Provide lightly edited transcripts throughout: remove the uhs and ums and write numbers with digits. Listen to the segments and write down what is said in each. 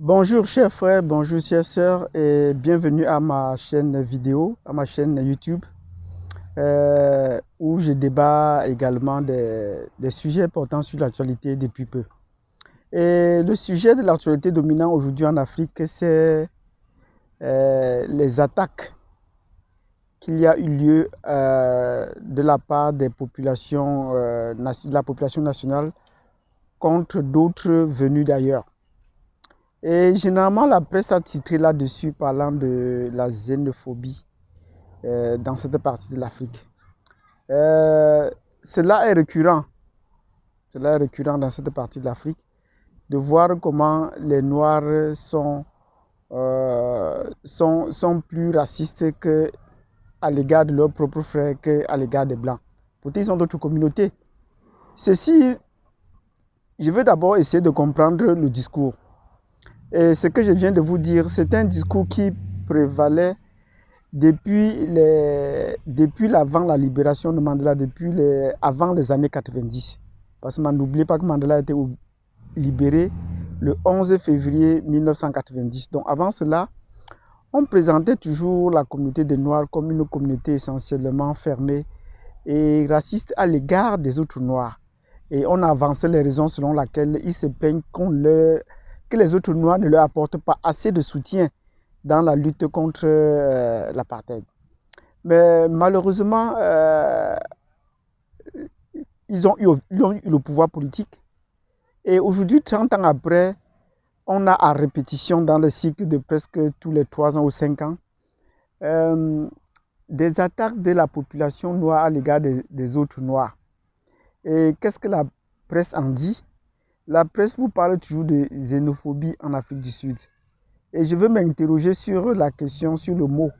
Bonjour chers frères, bonjour chères sœurs et bienvenue à ma chaîne vidéo, à ma chaîne YouTube où je débat également des sujets portant sur l'actualité depuis peu. Et le sujet de l'actualité dominant aujourd'hui en Afrique, c'est les attaques qu'il y a eu lieu de la part des populations, de la population nationale contre d'autres venus d'ailleurs. Et généralement, la presse a titré là-dessus parlant de la xénophobie dans cette partie de l'Afrique. Euh, cela est récurrent, cela est récurrent dans cette partie de l'Afrique, de voir comment les Noirs sont plus racistes qu'à l'égard de leurs propres frères qu'à l'égard des Blancs. Pourtant, ils ont d'autres communautés. Ceci, je veux d'abord essayer de comprendre le discours. Et ce que je viens de vous dire, c'est un discours qui prévalait depuis l'avant la libération de Mandela, avant les années 90. Parce que n'oubliez pas que Mandela a été libéré le 11 février 1990. Donc avant cela, on présentait toujours la communauté des Noirs comme une communauté essentiellement fermée et raciste à l'égard des autres Noirs. Et on avançait les raisons selon lesquelles ils se plaignent que les autres Noirs ne leur apportent pas assez de soutien dans la lutte contre l'apartheid. Mais malheureusement, ils ont eu le pouvoir politique. Et aujourd'hui, 30 ans après, on a à répétition dans le cycle de presque tous les 3 ans ou 5 ans, euh, des attaques de la population noire à l'égard des autres Noirs. Et qu'est-ce que la presse en dit? La presse vous parle toujours de xénophobie en Afrique du Sud. Et je veux m'interroger sur la question, sur le mot,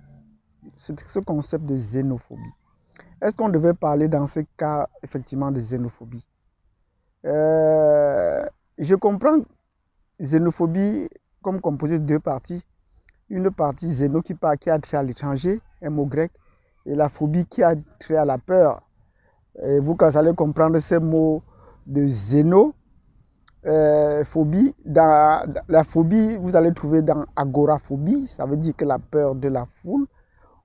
ce concept de xénophobie. Est-ce qu'on devait parler dans ce cas effectivement de xénophobie? Je comprends xénophobie comme composée de deux parties. Une partie xéno qui a trait à l'étranger, un mot grec, et la phobie qui a trait à la peur. Et vous, quand vous allez comprendre ces mots de xéno, phobie, dans la phobie, vous allez trouver dans agoraphobie, ça veut dire que la peur de la foule,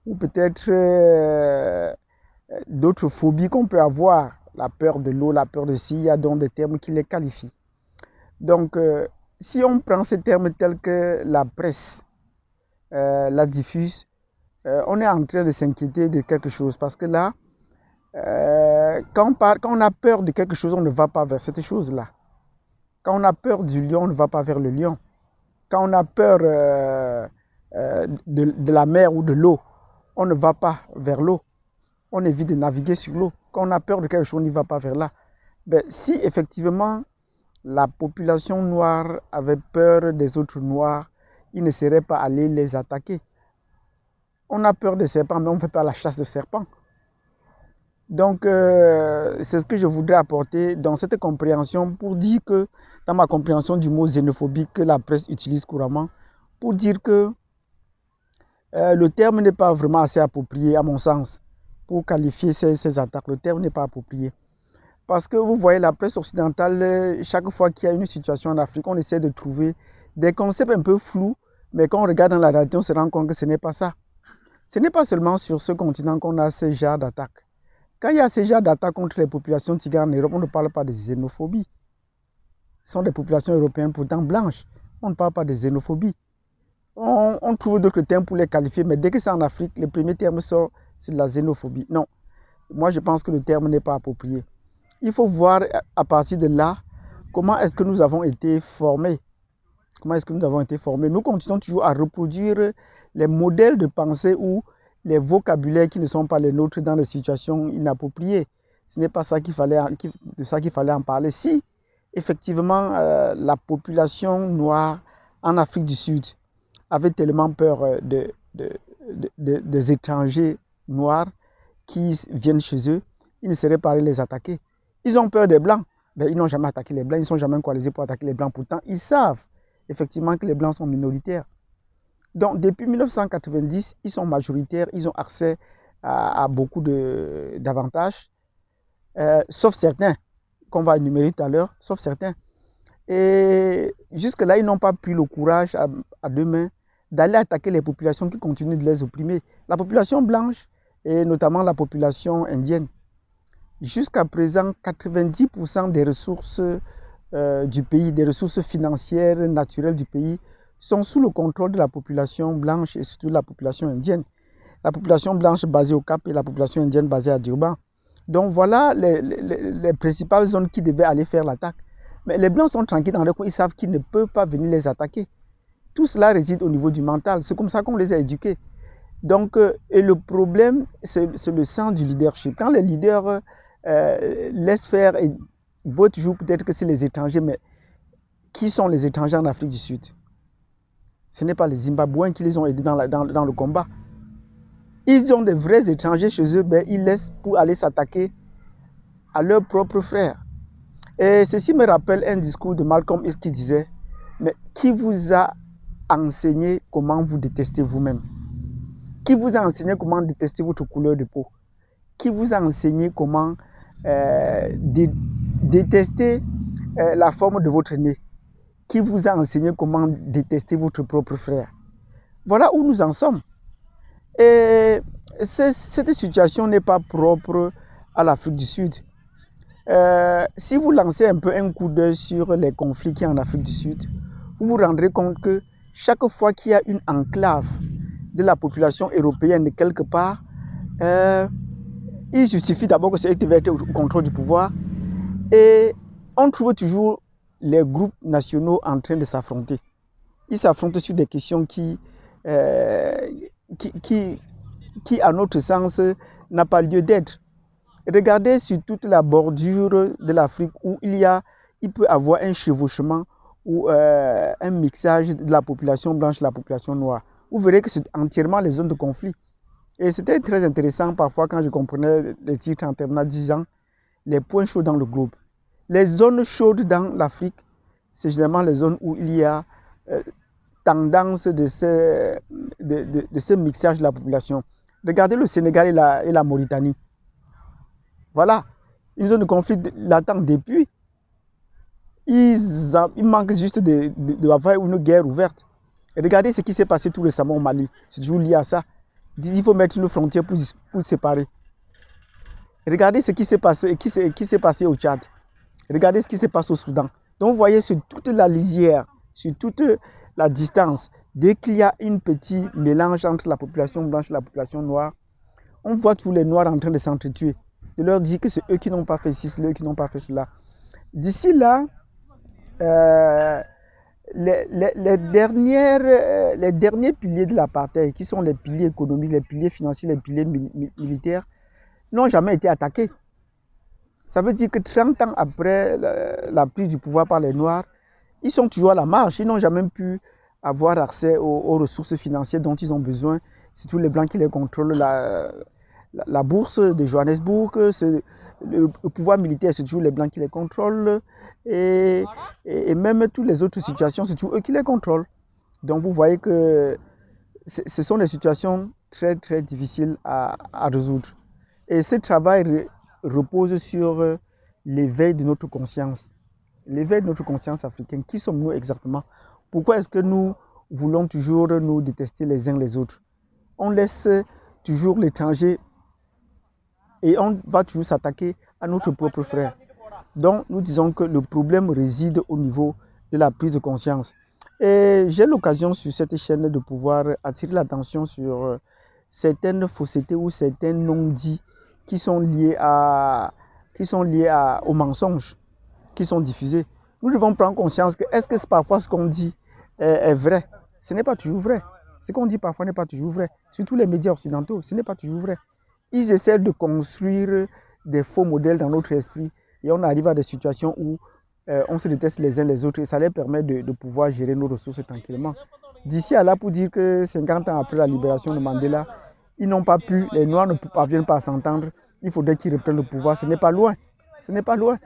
ou peut-être d'autres phobies qu'on peut avoir, la peur de l'eau, la peur de ci, il y a donc des termes qui les qualifient. Donc, si on prend ces termes tels que la presse la diffuse, on est en train de s'inquiéter de quelque chose parce que là, quand on a peur de quelque chose, on ne va pas vers cette chose-là. Quand on a peur du lion, on ne va pas vers le lion. Quand on a peur de la mer ou de l'eau, on ne va pas vers l'eau. On évite de naviguer sur l'eau. Quand on a peur de quelque chose, on n'y va pas vers là. Ben, si effectivement la population noire avait peur des autres noirs, ils ne seraient pas allés les attaquer. On a peur des serpents, mais on ne fait pas la chasse de serpents. Donc, c'est ce que je voudrais apporter dans cette compréhension pour dire que, dans ma compréhension du mot xénophobie que la presse utilise couramment, pour dire que le terme n'est pas vraiment assez approprié, à mon sens, pour qualifier ces attaques. Le terme n'est pas approprié. Parce que vous voyez, la presse occidentale, chaque fois qu'il y a une situation en Afrique, on essaie de trouver des concepts un peu flous, mais quand on regarde dans la réalité, on se rend compte que ce n'est pas ça. Ce n'est pas seulement sur ce continent qu'on a ce genre d'attaques. Quand il y a ce genre d'attaques contre les populations tigares en Europe, on ne parle pas de xénophobie. Ce sont des populations européennes pourtant blanches. On ne parle pas de xénophobie. On trouve d'autres termes pour les qualifier, mais dès que c'est en Afrique, le premier terme sort, c'est de la xénophobie. Non, moi je pense que le terme n'est pas approprié. Il faut voir à partir de là, comment est-ce que nous avons été formés. Comment est-ce que nous avons été formés? Nous continuons toujours à reproduire les modèles de pensée ou les vocabulaires qui ne sont pas les nôtres dans des situations inappropriées. Ce n'est pas ça de ça qu'il fallait en parler. Si, effectivement, la population noire en Afrique du Sud avait tellement peur des étrangers noirs qui viennent chez eux, ils ne seraient pas allés les attaquer. Ils ont peur des Blancs. Ben, ils n'ont jamais attaqué les Blancs, ils ne sont jamais coalisés pour attaquer les Blancs. Pourtant, ils savent effectivement que les Blancs sont minoritaires. Donc, depuis 1990, ils sont majoritaires, ils ont accès à beaucoup d'avantages, sauf certains, qu'on va énumérer tout à l'heure, sauf certains. Et jusque-là, ils n'ont pas pris le courage à deux mains d'aller attaquer les populations qui continuent de les opprimer. La population blanche et notamment la population indienne. Jusqu'à présent, 90% des ressources du pays, des ressources financières, naturelles du pays, sont sous le contrôle de la population blanche et surtout de la population indienne. La population blanche basée au Cap et la population indienne basée à Durban. Donc voilà les principales zones qui devaient aller faire l'attaque. Mais les Blancs sont tranquilles dans leur coin, ils savent qu'ils ne peuvent pas venir les attaquer. Tout cela réside au niveau du mental, c'est comme ça qu'on les a éduqués. Donc, et le problème, c'est le sens du leadership. Quand les leaders laissent faire et voient toujours peut-être que c'est les étrangers, mais qui sont les étrangers en Afrique du Sud? Ce n'est pas les Zimbabwéens qui les ont aidés dans le combat. Ils ont des vrais étrangers chez eux, ben, ils laissent pour aller s'attaquer à leurs propres frères. Et ceci me rappelle un discours de Malcolm X qui disait, mais qui vous a enseigné comment vous détestez vous-même? Qui vous a enseigné comment détester votre couleur de peau? Qui vous a enseigné comment détester la forme de votre nez? Qui vous a enseigné comment détester votre propre frère? Voilà où nous en sommes. Et cette situation n'est pas propre à l'Afrique du Sud. Si vous lancez un peu un coup d'œil sur les conflits qu'il y a en Afrique du Sud, vous vous rendrez compte que chaque fois qu'il y a une enclave de la population européenne quelque part, il justifie d'abord que c'est eux qui veulent être au contrôle du pouvoir et on trouve toujours les groupes nationaux en train de s'affronter. Ils s'affrontent sur des questions qui à notre sens, n'a pas lieu d'être. Regardez sur toute la bordure de l'Afrique où il peut avoir un chevauchement ou un mixage de la population blanche et de la population noire. Vous verrez que c'est entièrement les zones de conflit. Et c'était très intéressant parfois quand je comprenais les titres en terminant disant les points chauds dans le globe. Les zones chaudes dans l'Afrique, c'est généralement les zones où il y a tendance de ce mixage de la population. Regardez le Sénégal et la Mauritanie. Voilà, une zone de conflit l'attend depuis. Il manque juste d'avoir une guerre ouverte. Et regardez ce qui s'est passé tout récemment au Mali. C'est toujours lié à ça. Il faut mettre une frontière pour séparer. Regardez ce qui s'est passé au Tchad. Regardez ce qui s'est passé au Soudan. Donc vous voyez sur toute la lisière, sur toute la distance, dès qu'il y a un petit mélange entre la population blanche et la population noire, on voit tous les noirs en train de s'entretuer. De leur dire que c'est eux qui n'ont pas fait ci, c'est eux qui n'ont pas fait cela. D'ici là, les derniers piliers de l'apartheid, qui sont les piliers économiques, les piliers financiers, les piliers militaires, n'ont jamais été attaqués. Ça veut dire que 30 ans après la prise du pouvoir par les Noirs, ils sont toujours à la marche. Ils n'ont jamais pu avoir accès aux ressources financières dont ils ont besoin. C'est tous les Blancs qui les contrôlent. La bourse de Johannesburg, le pouvoir militaire, c'est toujours les Blancs qui les contrôlent. Et même toutes les autres situations, c'est toujours eux qui les contrôlent. Donc vous voyez que ce sont des situations très très difficiles à résoudre. Et ce travail repose sur l'éveil de notre conscience. L'éveil de notre conscience africaine. Qui sommes-nous exactement? Pourquoi est-ce que nous voulons toujours nous détester les uns les autres? On laisse toujours l'étranger et on va toujours s'attaquer à notre propre frère. Donc nous disons que le problème réside au niveau de la prise de conscience. Et j'ai l'occasion sur cette chaîne de pouvoir attirer l'attention sur certaines faussetés ou certains non-dits qui sont liés aux mensonges qui sont diffusés. Nous devons prendre conscience que est-ce que parfois ce qu'on dit est vrai? Ce n'est pas toujours vrai. Ce qu'on dit parfois n'est pas toujours vrai. Surtout les médias occidentaux, ce n'est pas toujours vrai. Ils essaient de construire des faux modèles dans notre esprit et on arrive à des situations où on se déteste les uns les autres et ça leur permet de pouvoir gérer nos ressources tranquillement. D'ici à là, pour dire que 50 ans après la libération de Mandela, ils n'ont pas pu, les Noirs ne parviennent pas à s'entendre, il faudrait qu'ils reprennent le pouvoir. Ce n'est pas loin. Ce n'est pas loin.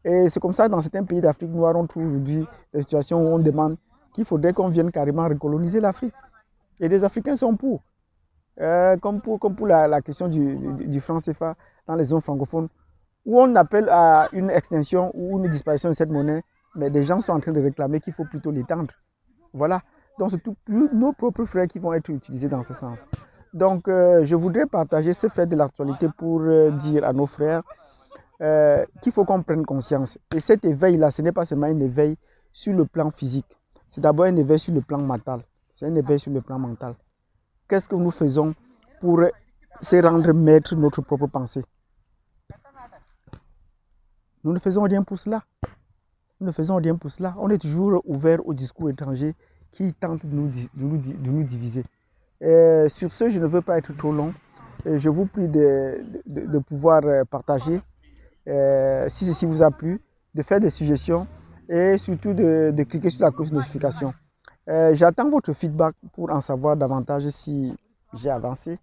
Et c'est comme ça, dans certains pays d'Afrique noire, on trouve aujourd'hui des situations où on demande qu'il faudrait qu'on vienne carrément recoloniser l'Afrique. Et les Africains sont pour. Comme pour la question du franc CFA dans les zones francophones, où on appelle à une extinction ou une disparition de cette monnaie, Mais des gens sont en train de réclamer qu'il faut plutôt l'étendre. Voilà. Donc, c'est nos propres frères qui vont être utilisés dans ce sens. Donc, je voudrais partager ce fait de l'actualité pour dire à nos frères qu'il faut qu'on prenne conscience. Et cet éveil-là, ce n'est pas seulement un éveil sur le plan physique. C'est d'abord un éveil sur le plan mental. C'est un éveil sur le plan mental. Qu'est-ce que nous faisons pour se rendre maître de notre propre pensée? Nous ne faisons rien pour cela. Nous ne faisons rien pour cela. On est toujours ouvert au discours étranger qui tente de nous diviser. Sur ce, je ne veux pas être trop long. Je vous prie de pouvoir partager, si ceci vous a plu, de faire des suggestions et surtout de cliquer sur la cloche de notification. J'attends votre feedback pour en savoir davantage si j'ai avancé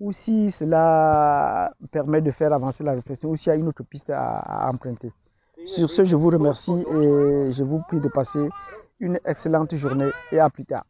ou si cela permet de faire avancer la réflexion ou s'il y a une autre piste à emprunter. Sur ce, je vous remercie et je vous prie de passer une excellente journée et à plus tard.